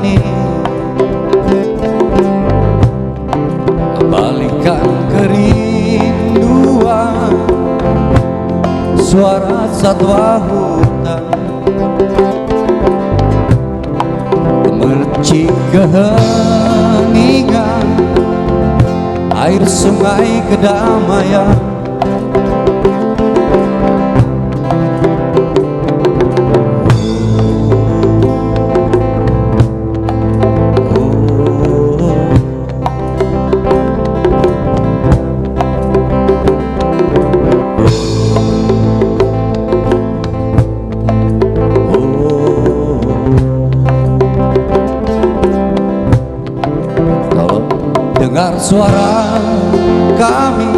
ini, kembalikan kerinduan suara satwa hutan, gemercik keheningan air sungai kedamaian. Dengar suara kami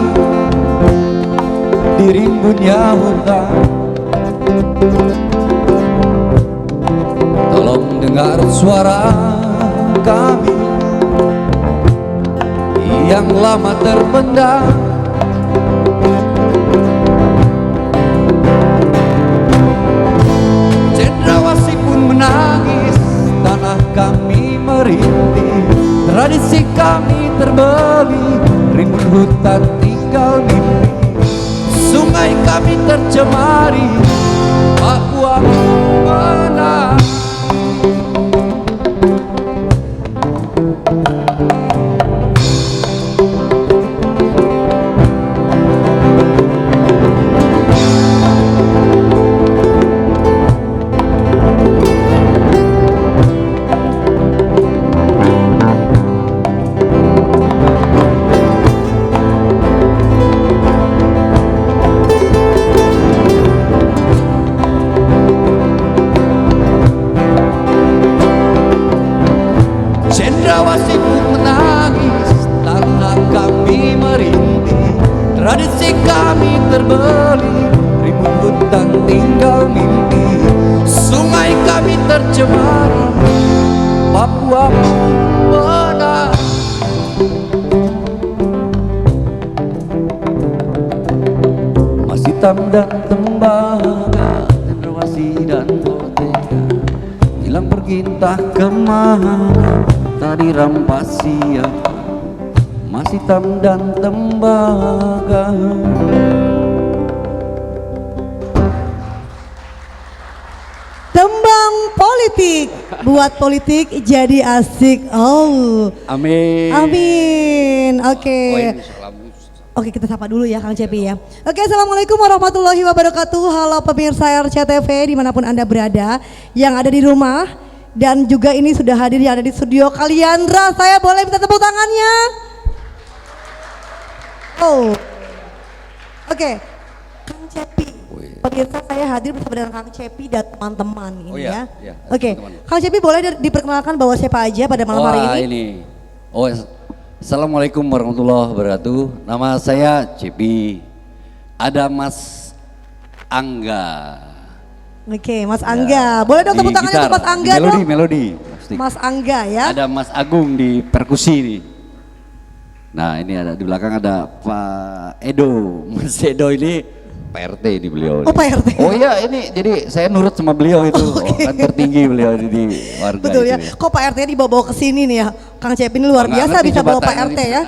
di rimbunnya hutan, tolong dengar suara kami yang lama terpendam. Cendrawasih pun menangis, tanah kami merintih, tradisi kami terbeli, rimbun hutan tinggal mimpi. Sungai kami tercemari, Papua menang. Cendrawasih pun menangis, tanah kami merintih, tradisi kami terbeli, rimbun hutan tinggal mimpi. Sungai kami tercemari, Papua menang. Mas hitam dan tembaga, cendrawasih dan merdeka, hilang pergi entah kemana, tadi rampas siapa, Mas hitam dan tembaga. Tembang politik, buat politik jadi asik. Oh, Amin. amin. Oke. Oke, kita sapa dulu ya Kang Cepi ya. Oke, assalamualaikum warahmatullahi wabarakatuh. Halo pemirsa RCTV dimanapun Anda berada, yang ada di rumah dan juga ini sudah hadir yang ada di studio Kaliandra. Saya boleh minta tepuk tangannya? Oh, oke. Kang Cepi, pemirsa saya hadir bersama dengan Kang Cepi dan teman-teman ini ya. Oke, Kang Cepi boleh diperkenalkan bahwa siapa aja pada malam hari ini? Assalamualaikum warahmatullahi wabarakatuh. Nama saya Cepi. Ada Mas Angga. Oke, Mas Angga. Boleh dong tepuk tangannya untuk Mas Angga dong? Melodi. Mas Angga ya. Ada Mas Agung di perkusi nih. Nah ini ada di belakang ada Pak Edo. Mas Edo ini PRT di beliau. Oh Pak RT. Oh iya ini jadi saya nurut sama beliau itu. Okay. Kan tertinggi beliau di warga. Betul ya. Ya. Kok Pak RT dibawa-bawa ke sini nih ya? Kang Cepi ini luar biasa bisa bawa Pak RT ya.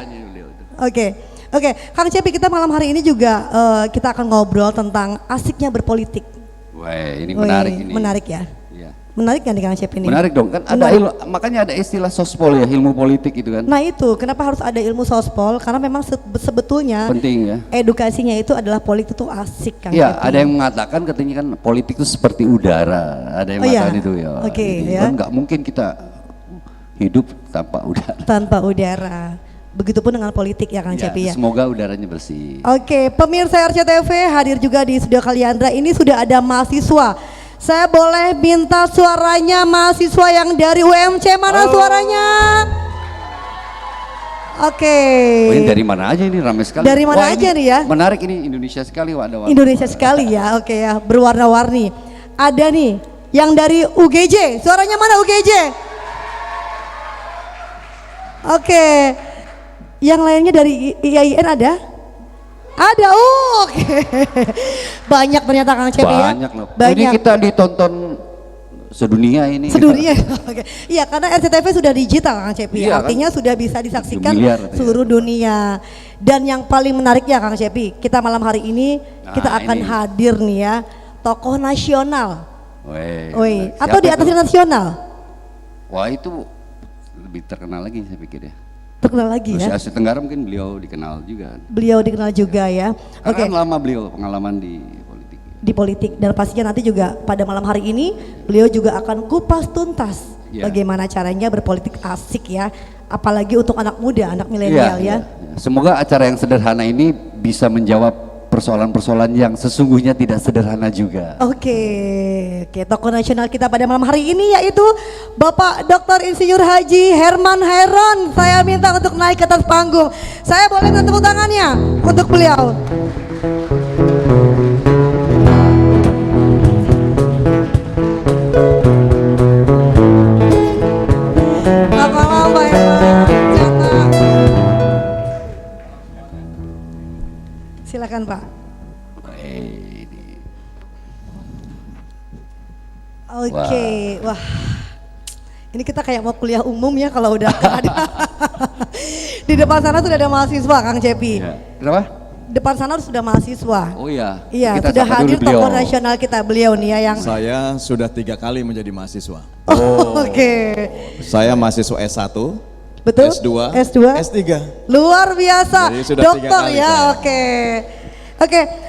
Oke. Oke, Kang Cepi kita malam hari ini juga kita akan ngobrol tentang asiknya berpolitik. Wah, ini menarik ini. Menarik ya. Iya. Menarik kan nih Kang Cepi ini? Menarik dong, kan ada makanya ada istilah sospol ya, ilmu politik itu kan. Nah itu, kenapa harus ada ilmu sospol? Karena memang sebetulnya penting ya. Edukasinya itu adalah politik itu asik Kang Iya, Cepi. ada yang mengatakan katanya kan politik itu seperti udara. Ada yang mengatakan itu ya. Oke, jadi, ya. kan nggak mungkin kita hidup tanpa udara. Tanpa udara. Begitupun dengan politik ya Kang Cepi ya. Semoga udaranya bersih. Oke, pemirsa RCTV hadir juga di studio Kaliandra. Ini sudah ada mahasiswa. Saya boleh minta suaranya mahasiswa yang dari UMC, mana suaranya? Oke. Oh, ini dari mana aja ini, ramai sekali. Dari mana aja nih ya? Menarik ini, Indonesia sekali warna-warni. Indonesia sekali ya, oke ya, berwarna-warni. Ada nih yang dari UGJ, suaranya mana UGJ? Oke. Yang lainnya dari IAIN ada? Ada, oke. Banyak ternyata Kang Cepi ya. Banyak loh. Banyak. Ini kita ditonton sedunia ini. Sedunia. Oke. Iya, karena RCTV sudah digital Kang Cepi. Iya, Artinya sudah bisa disaksikan miliar, seluruh dunia. Dan yang paling menarik ya Kang Cepi, kita malam hari ini kita akan ini. hadir nih ya, tokoh nasional. Woi, Atau di atas nasional. Wah itu lebih terkenal lagi saya pikir ya. Terkenal lagi Terus ya. Asia Tenggara mungkin beliau dikenal juga. Beliau dikenal juga ya. Karena kan lama beliau pengalaman di politik. Di politik, dan pastinya nanti juga pada malam hari ini beliau juga akan kupas tuntas bagaimana caranya berpolitik asik ya, apalagi untuk anak muda, anak milenial ya. Semoga acara yang sederhana ini bisa menjawab persoalan-persoalan yang sesungguhnya tidak sederhana juga. Oke, tokoh nasional kita pada malam hari ini yaitu Bapak Dr. Insinyur Haji Herman Hairon. Saya minta untuk naik ke atas panggung. Saya boleh minta tepuk tangannya untuk beliau. Selamat malam Pak Herman. Silakan Pak. Oke, wah, ini kita kayak mau kuliah umum ya kalau udah ada. Di depan sana sudah ada mahasiswa Kang Cepi. Ya. Kenapa? Depan sana sudah mahasiswa. Oh iya. Iya, Kita sudah sapa hadir dulu beliau. tokoh nasional kita, beliau nih ya yang. Saya sudah 3 kali menjadi mahasiswa. Oke. Saya mahasiswa S1, Betul? S2, S2. S3. Luar biasa. Jadi sudah 3 Dokter kali ya, saya.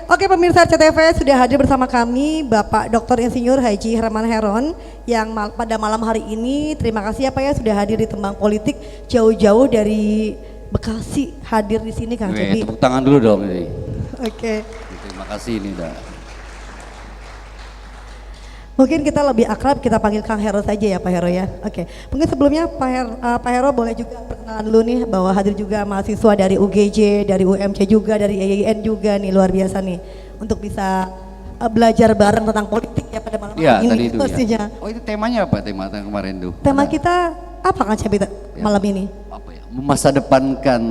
Oke pemirsa RCTV, sudah hadir bersama kami Bapak Dr. Insinyur Haji Herman Hairon yang pada malam hari ini, terima kasih ya Pak ya sudah hadir di Tembang Politik jauh-jauh dari Bekasi hadir di sini Kang Cepi. Tepuk tangan dulu dong ini. Oke. Terima kasih ini udah. Mungkin kita lebih akrab kita panggil Kang Hero saja ya Pak Hero ya. Oke. Mungkin sebelumnya Pak Hero boleh juga perkenalan dulu nih bahwa hadir juga mahasiswa dari UGJ, dari UMC juga, dari IAIN juga nih, luar biasa nih untuk bisa belajar bareng tentang politik ya pada malam Iya, hari tadi ini itu pastinya. ya. Oh itu temanya apa tema kemarin tuh? Tema kita apa Kang Cepi malam ini? Apa ya? Masa depankan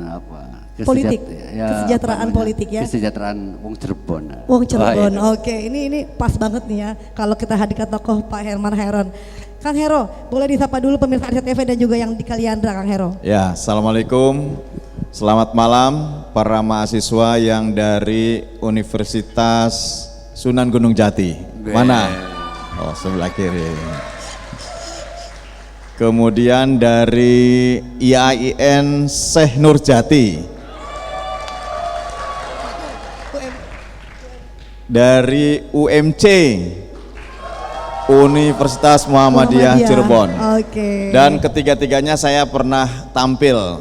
apa? Politik, kesejahteraan apa namanya? politik ya. Kesejahteraan Wong Cirebon. Wong Cirebon, Oh, iya. oke. Ini pas banget nih ya kalau kita hadirkan tokoh Pak Herman Hairon. Kang Hero, boleh disapa dulu pemirsa RCTV dan juga yang di Kaliandra Kang Hero. Ya, Assalamualaikum. Selamat malam para mahasiswa yang dari Universitas Sunan Gunung Jati. Mana? Oh, sebelah kiri. Kemudian dari IAIN Syekh Nurjati. Dari UMC Universitas Muhammadiyah Cirebon. Oke. Dan ketiga-tiganya saya pernah tampil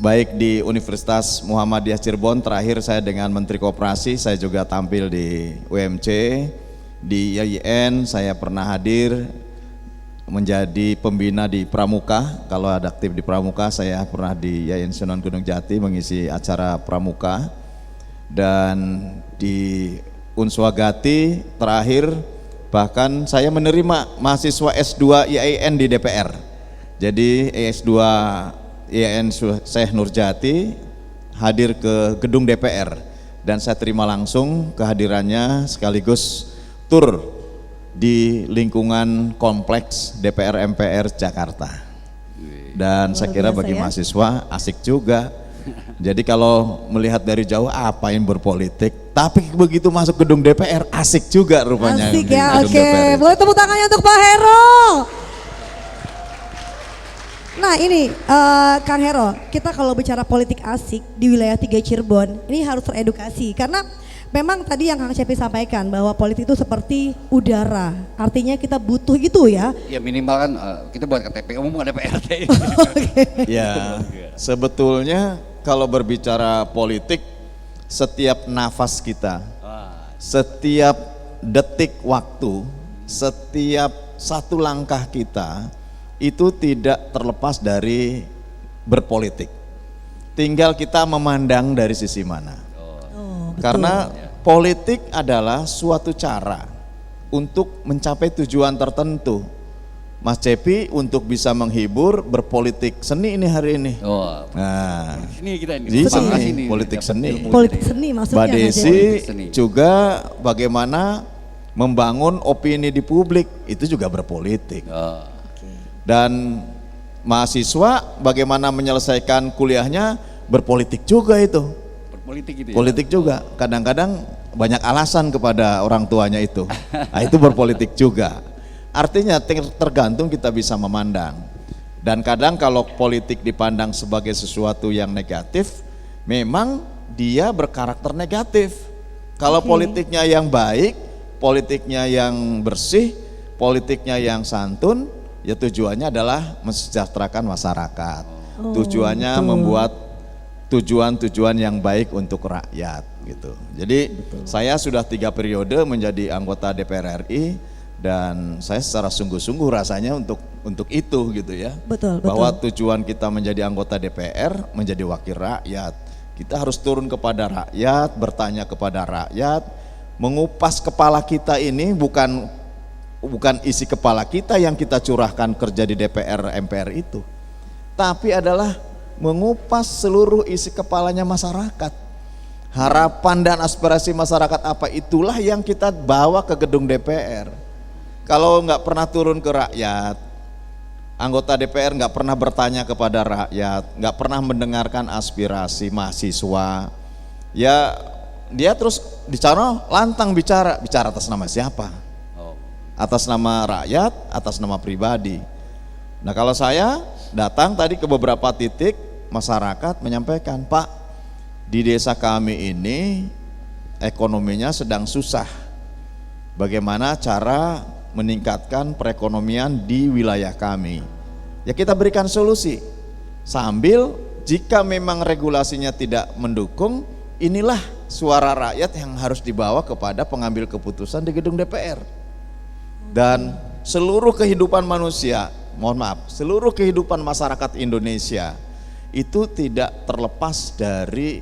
baik di Universitas Muhammadiyah Cirebon, terakhir saya dengan Menteri Koperasi, saya juga tampil di UMC, di IAIN saya pernah hadir menjadi pembina di Pramuka. Kalau ada aktif di Pramuka, saya pernah di IAIN Sunan Gunung Jati mengisi acara Pramuka. Dan di Unswagati terakhir bahkan saya menerima mahasiswa S2 IAIN di DPR. Jadi S2 IAIN Syekh Nurjati hadir ke gedung DPR dan saya terima langsung kehadirannya sekaligus tur di lingkungan kompleks DPR MPR Jakarta. Dan saya kira bagi mahasiswa asik juga. Jadi kalau melihat dari jauh apa yang berpolitik, tapi begitu masuk gedung DPR asik juga rupanya. Asik di ya, gedung oke. DPR itu. Boleh tepuk tangannya untuk Pak Hero. Nah ini Kang Hero, kita kalau bicara politik asik di wilayah 3 Cirebon, ini harus teredukasi karena memang tadi yang Kang Cepi sampaikan bahwa politik itu seperti udara, artinya kita butuh itu ya. Ya minimal kan kita buat KTP umum ada PRT. Ya, sebetulnya kalau berbicara politik, setiap nafas kita, setiap detik waktu, setiap satu langkah kita itu tidak terlepas dari berpolitik. Tinggal kita memandang dari sisi mana. Karena politik adalah suatu cara untuk mencapai tujuan tertentu. Mas Cepi untuk bisa menghibur berpolitik seni ini hari ini. Oh, Nah, ini kita ini. di Pangkas sini politik dapat seni. ilmu Politik kita ya. seni maksudnya. Mbak Kang Cepi. Desi juga bagaimana membangun opini di publik, itu juga berpolitik. Oh. Dan mahasiswa bagaimana menyelesaikan kuliahnya berpolitik juga itu. Berpolitik gitu ya. Politik juga, kadang-kadang banyak alasan kepada orang tuanya itu. Nah, itu berpolitik juga. Artinya tergantung kita bisa memandang. Dan kadang kalau politik dipandang sebagai sesuatu yang negatif, memang dia berkarakter negatif. Kalau politiknya yang baik, politiknya yang bersih, politiknya yang santun, ya tujuannya adalah mensejahterakan masyarakat. Tujuannya membuat tujuan-tujuan yang baik untuk rakyat gitu. Jadi saya sudah 3 periode menjadi anggota DPR RI dan saya secara sungguh-sungguh rasanya untuk itu gitu ya. Betul. Bahwa tujuan kita menjadi anggota DPR menjadi wakil rakyat. Kita harus turun kepada rakyat, bertanya kepada rakyat, mengupas kepala kita ini bukan isi kepala kita yang kita curahkan kerja di DPR MPR itu, tapi adalah mengupas seluruh isi kepalanya masyarakat. Harapan dan aspirasi masyarakat apa, itulah yang kita bawa ke gedung DPR. Kalau nggak pernah turun ke rakyat, anggota DPR nggak pernah bertanya kepada rakyat, nggak pernah mendengarkan aspirasi mahasiswa, ya dia terus bicara lantang bicara atas nama siapa? Atas nama rakyat, atas nama pribadi. Nah kalau saya datang tadi ke beberapa titik, masyarakat menyampaikan, Pak, di desa kami ini ekonominya sedang susah. Bagaimana cara meningkatkan perekonomian di wilayah kami? Ya kita berikan solusi. Sambil jika memang regulasinya tidak mendukung, inilah suara rakyat yang harus dibawa kepada pengambil keputusan di gedung DPR. Dan seluruh kehidupan manusia, seluruh kehidupan masyarakat Indonesia itu tidak terlepas dari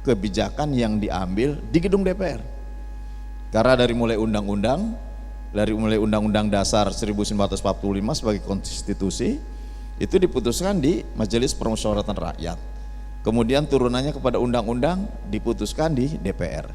kebijakan yang diambil di gedung DPR. Karena dari mulai undang-undang Dasar 1945 sebagai konstitusi itu diputuskan di Majelis Permusyawaratan Rakyat. Kemudian turunannya kepada undang-undang diputuskan di DPR.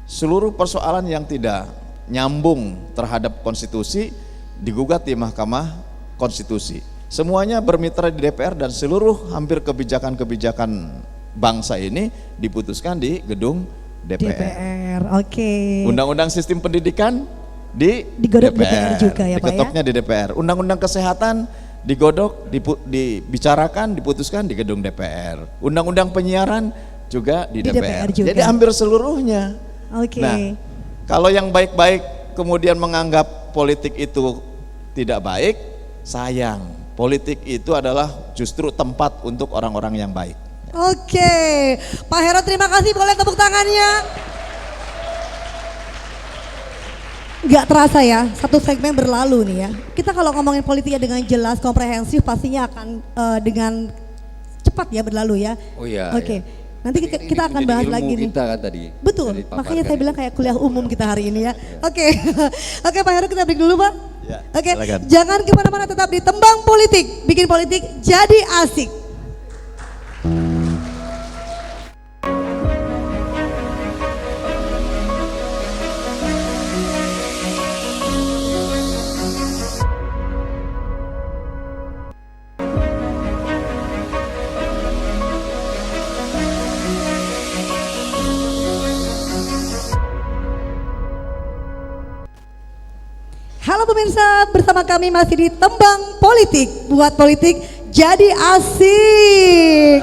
Seluruh persoalan yang tidak nyambung terhadap konstitusi digugat di Mahkamah Konstitusi. Semuanya bermitra di DPR dan seluruh hampir kebijakan-kebijakan bangsa ini diputuskan di gedung DPR. Oke. Undang-undang sistem pendidikan digodok DPR juga ya Pak ya. Diketoknya di DPR. Undang-undang kesehatan digodok, dibicarakan, diputuskan di gedung DPR. Undang-undang penyiaran juga di DPR. juga. Jadi hampir seluruhnya. Oke. Nah, kalau yang baik-baik kemudian menganggap politik itu tidak baik, sayang. Politik itu adalah justru tempat untuk orang-orang yang baik. Oke, Pak Hero terima kasih, boleh tepuk tangannya. Gak terasa ya, satu segmen berlalu nih ya. Kita kalau ngomongin politiknya dengan jelas, komprehensif pastinya akan dengan cepat ya berlalu ya. Oh iya. Oke. Iya. Nanti kita akan bahas lagi nih. Kita kan tadi. Betul, makanya saya bilang kayak kuliah umum kita hari ini ya. Oke, oke Pak Heru kita break dulu Pak. Ya, oke, silakan. Jangan kemana-mana, tetap di Tembang Politik, bikin politik jadi asik. Halo pemirsa, bersama kami masih di Tembang Politik, buat politik jadi asik.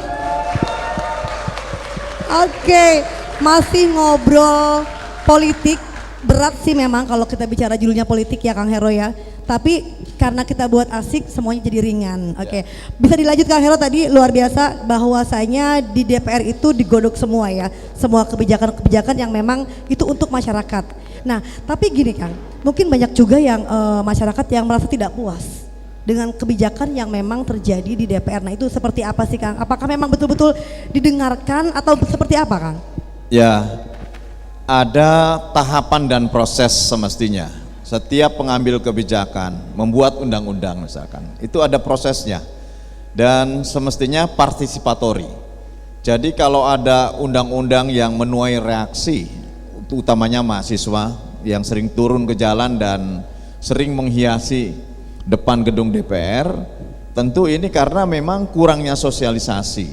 Oke, masih ngobrol politik, berat sih memang kalau kita bicara judulnya politik ya Kang Hero ya. Tapi karena kita buat asik semuanya jadi ringan. Oke, bisa dilanjut Kang Hero tadi luar biasa bahwasanya di DPR itu digodok semua ya. Semua kebijakan-kebijakan yang memang itu untuk masyarakat. Nah, tapi gini Kang, mungkin banyak juga yang masyarakat yang merasa tidak puas dengan kebijakan yang memang terjadi di DPR. Nah, itu seperti apa sih Kang? Apakah memang betul-betul didengarkan atau seperti apa Kang? Ya, ada tahapan dan proses semestinya. Setiap pengambil kebijakan, membuat undang-undang misalkan, itu ada prosesnya dan semestinya partisipatori. Jadi kalau ada undang-undang yang menuai reaksi, utamanya mahasiswa yang sering turun ke jalan dan sering menghiasi depan gedung DPR. Tentu ini karena memang kurangnya sosialisasi,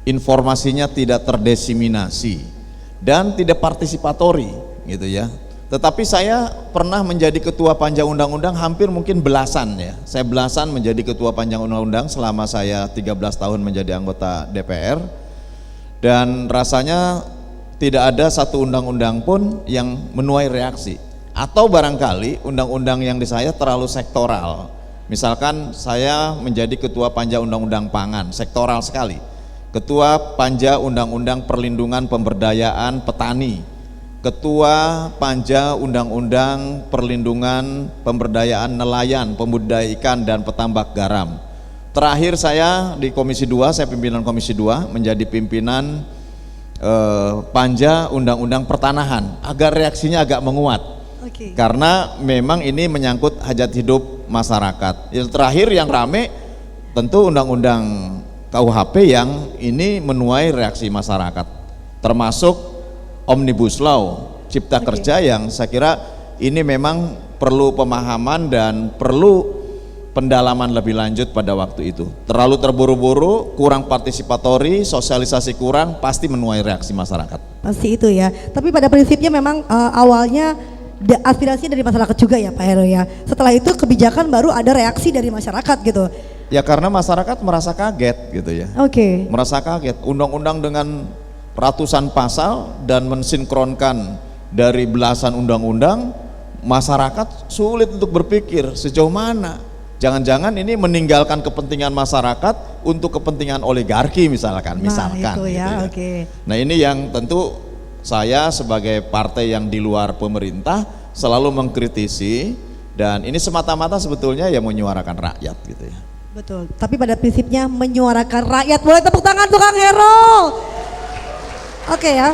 informasinya tidak terdiseminasi dan tidak partisipatori gitu ya. Tetapi saya pernah menjadi ketua panja undang-undang hampir mungkin belasan ya. Saya belasan menjadi ketua panja undang-undang selama saya 13 tahun menjadi anggota DPR. Dan rasanya tidak ada satu undang-undang pun yang menuai reaksi. Atau barangkali undang-undang yang di saya terlalu sektoral. Misalkan saya menjadi ketua panja undang-undang pangan, sektoral sekali. Ketua panja undang-undang perlindungan pemberdayaan petani, Ketua Panja Undang-Undang Perlindungan Pemberdayaan Nelayan, Pembudidaya Ikan dan Petambak Garam. Terakhir saya di Komisi 2, saya pimpinan Komisi 2, menjadi pimpinan Panja Undang-Undang Pertanahan, agar reaksinya agak menguat. Karena memang ini menyangkut hajat hidup masyarakat. Yang terakhir yang rame tentu Undang-Undang KUHP yang ini menuai reaksi masyarakat, termasuk Omnibus Law Cipta Kerja yang saya kira ini memang perlu pemahaman dan perlu pendalaman lebih lanjut pada waktu itu. Terlalu terburu-buru, kurang partisipatori, sosialisasi kurang, pasti menuai reaksi masyarakat. Pasti itu ya. Tapi pada prinsipnya memang awalnya aspirasi dari masyarakat juga ya Pak Heru ya. Setelah itu kebijakan baru ada reaksi dari masyarakat gitu. Ya karena masyarakat merasa kaget gitu ya. Merasa kaget. Undang-undang dengan ratusan pasal dan mensinkronkan dari belasan undang-undang, masyarakat sulit untuk berpikir sejauh mana. Jangan-jangan ini meninggalkan kepentingan masyarakat untuk kepentingan oligarki misalkan. Itu gitu ya, ya. Nah ini yang tentu saya sebagai partai yang di luar pemerintah selalu mengkritisi, dan ini semata-mata sebetulnya ya menyuarakan rakyat gitu ya. Betul, tapi pada prinsipnya menyuarakan rakyat. Boleh tepuk tangan tukang Hero. Oke ya.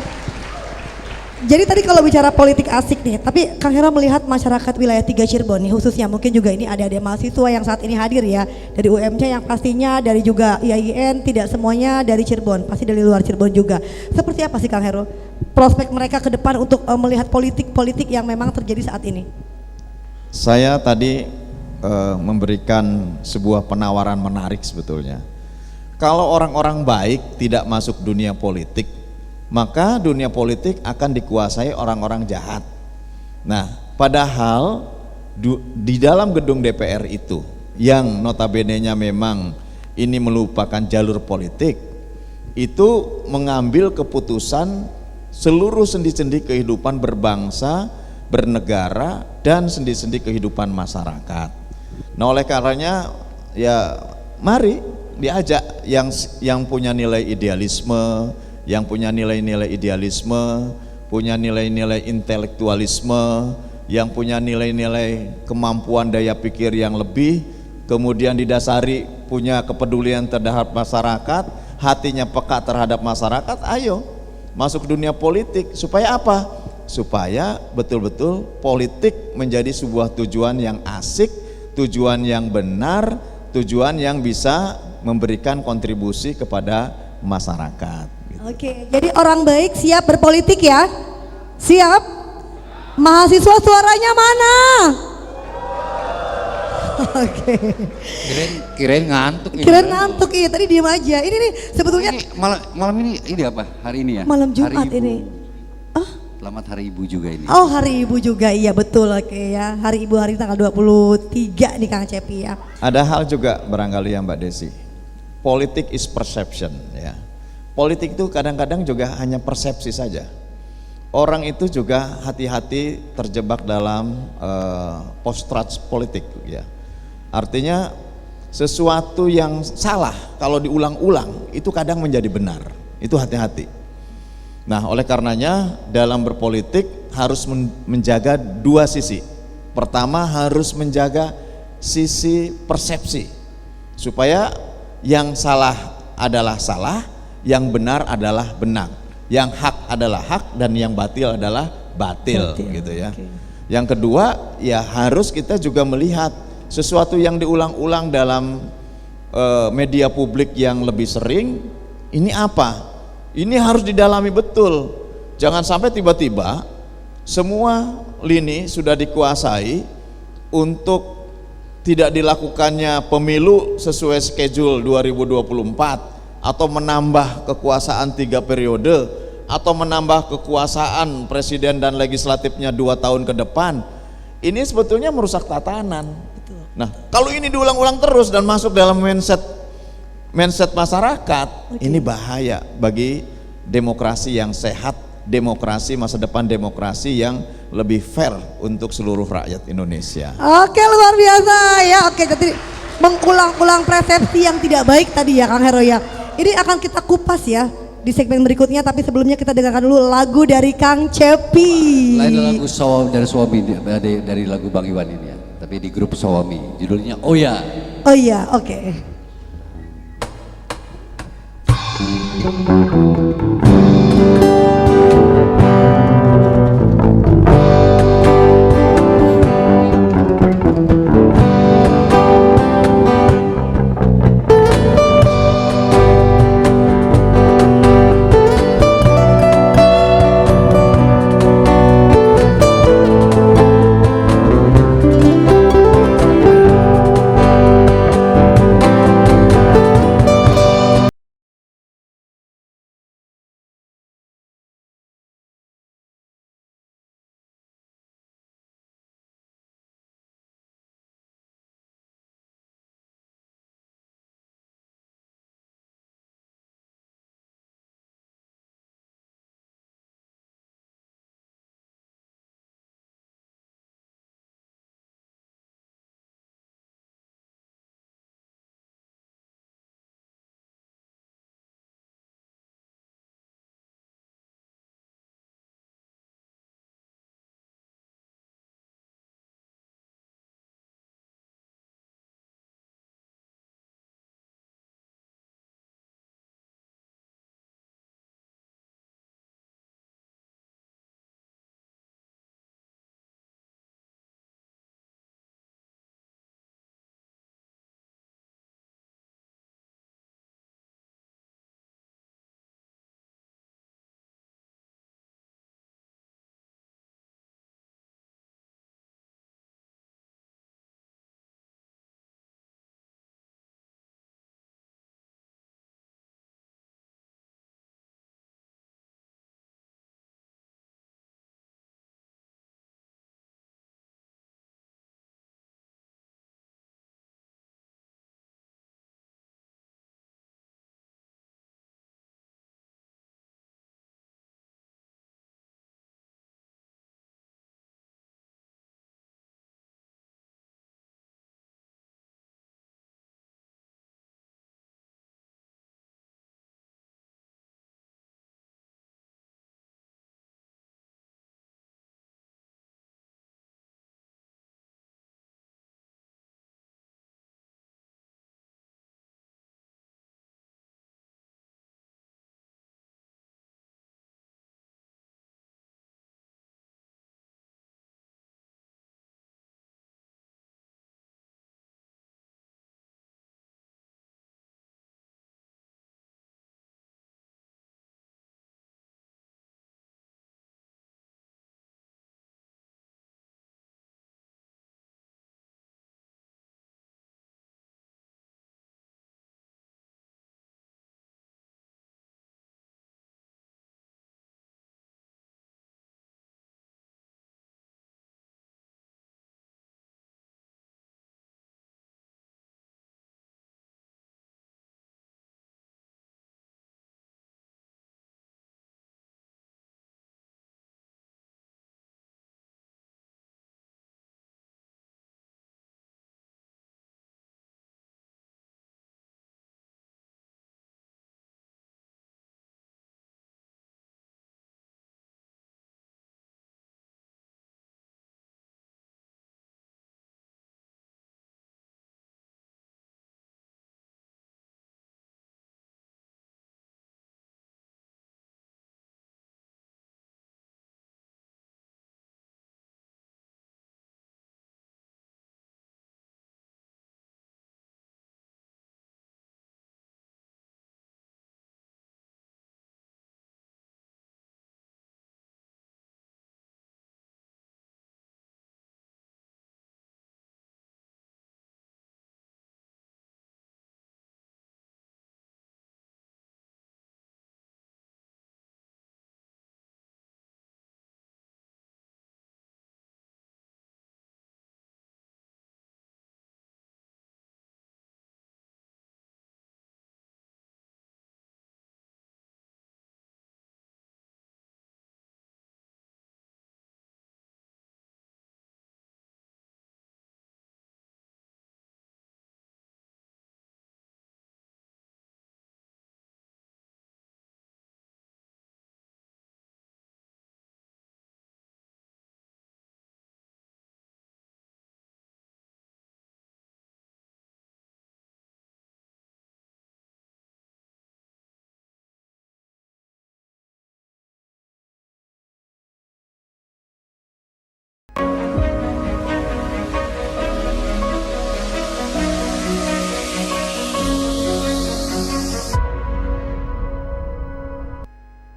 Jadi tadi kalau bicara politik asik nih, tapi Kang Hero melihat masyarakat wilayah 3 Cirebon nih khususnya, mungkin juga ini ada mahasiswa yang saat ini hadir ya, dari UMC yang pastinya, dari juga IAIN, tidak semuanya dari Cirebon, pasti dari luar Cirebon juga. Seperti apa sih Kang Hero prospek mereka ke depan untuk melihat politik-politik yang memang terjadi saat ini? Saya tadi memberikan sebuah penawaran menarik sebetulnya. Kalau orang-orang baik tidak masuk dunia politik, maka dunia politik akan dikuasai orang-orang jahat. Nah, padahal di dalam gedung DPR itu yang notabene-nya memang ini melupakan jalur politik, itu mengambil keputusan seluruh sendi-sendi kehidupan berbangsa, bernegara, dan sendi-sendi kehidupan masyarakat. Nah, oleh karenanya ya mari diajak yang punya nilai idealisme, yang punya nilai-nilai idealisme, punya nilai-nilai intelektualisme, yang punya nilai-nilai kemampuan daya pikir yang lebih, kemudian didasari punya kepedulian terhadap masyarakat, hatinya peka terhadap masyarakat, ayo masuk dunia politik. Supaya apa? Supaya betul-betul politik menjadi sebuah tujuan yang asik, tujuan yang benar, tujuan yang bisa memberikan kontribusi kepada masyarakat. Oke, jadi orang baik siap berpolitik ya? Siap? Mahasiswa suaranya mana? Oke. Kirain ngantuk. Kirain ngantuk, iya tadi diem aja. Ini nih sebetulnya ini, malam ini apa? Hari ini ya? malam Jumat hari ini. Selamat Hari Ibu juga ini. Oh, Hari Ibu juga, iya betul. Oke ya, Hari Ibu hari tanggal 23 nih Kang Cepi ya. Ada hal juga barangkali ya Mbak Desi, politik is perception ya. Politik itu kadang-kadang juga hanya persepsi saja. Orang itu juga hati-hati terjebak dalam post-truth politik ya. Artinya sesuatu yang salah kalau diulang-ulang itu kadang menjadi benar. Itu hati-hati. Nah, oleh karenanya dalam berpolitik harus menjaga dua sisi. Pertama harus menjaga sisi persepsi supaya yang salah adalah salah, yang benar adalah benar, yang hak adalah hak, dan yang batil adalah batil gitu ya. Yang kedua ya harus kita juga melihat sesuatu yang diulang-ulang dalam media publik yang lebih sering, ini apa? Ini harus didalami betul. Jangan sampai tiba-tiba semua lini sudah dikuasai untuk tidak dilakukannya pemilu sesuai schedule 2024 atau menambah kekuasaan 3 periode atau menambah kekuasaan presiden dan legislatifnya 2 tahun ke depan. Ini sebetulnya merusak tatanan. Nah, kalau ini diulang-ulang terus dan masuk dalam mindset masyarakat, ini bahaya bagi demokrasi yang sehat, demokrasi masa depan, demokrasi yang lebih fair untuk seluruh rakyat Indonesia. Oke, luar biasa ya. Oke, jadi mengulang-ulang persepsi yang tidak baik tadi ya Kang Hero ya. Ini akan kita kupas ya di segmen berikutnya, tapi sebelumnya kita dengarkan dulu lagu dari Kang Cepi. Lain lagu dari suami dari lagu Bang Iwan ini ya. Tapi di grup Sawami, judulnya Oh Ya. Oh iya, oke.